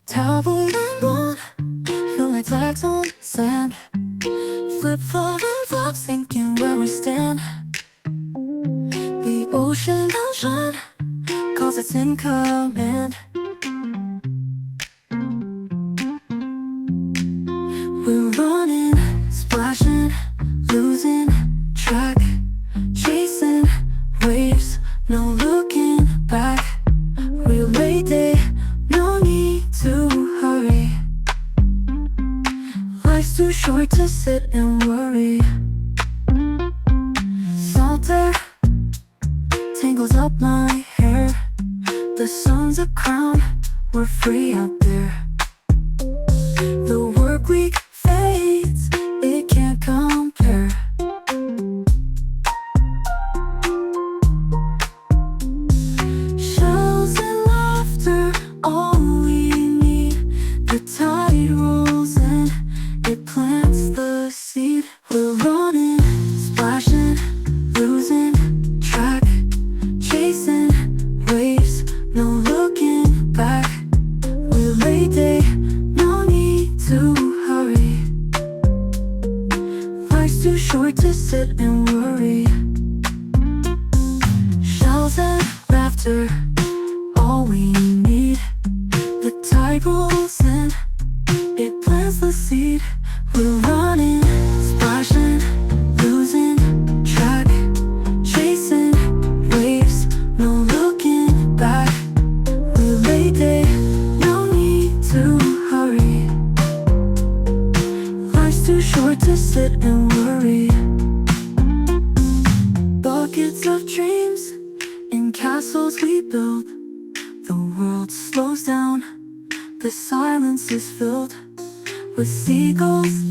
Tablet and run, feel like flags on sand. Flip-flop and flop, thinking where we stand. The ocean don't shine, cause it's in command. We're running, splashing, losing track, chasing waves, no looking back. Relay day, no need to hurry. Life's too short to sit and worry. Salt air tangles up my hair. The sun's a crown, we're free out there. The work week fades, it can't compare. Shells and laughter, all we need. The tide rolls in, it plants the seed. We're running, splashing, losing track, chasing waves, no looking back. Relay day, no need to hurry. Life's too short to sit and worry. Shells and laughter, all we need. The tide rolls in, it plants the seed. We're running, splashing, losing track, chasing waves, no looking back. Relay day, no need to hurry. Life's too short to sit and worry. Buckets of dreams in castles we build. The world slows down, the silence is filled with seagulls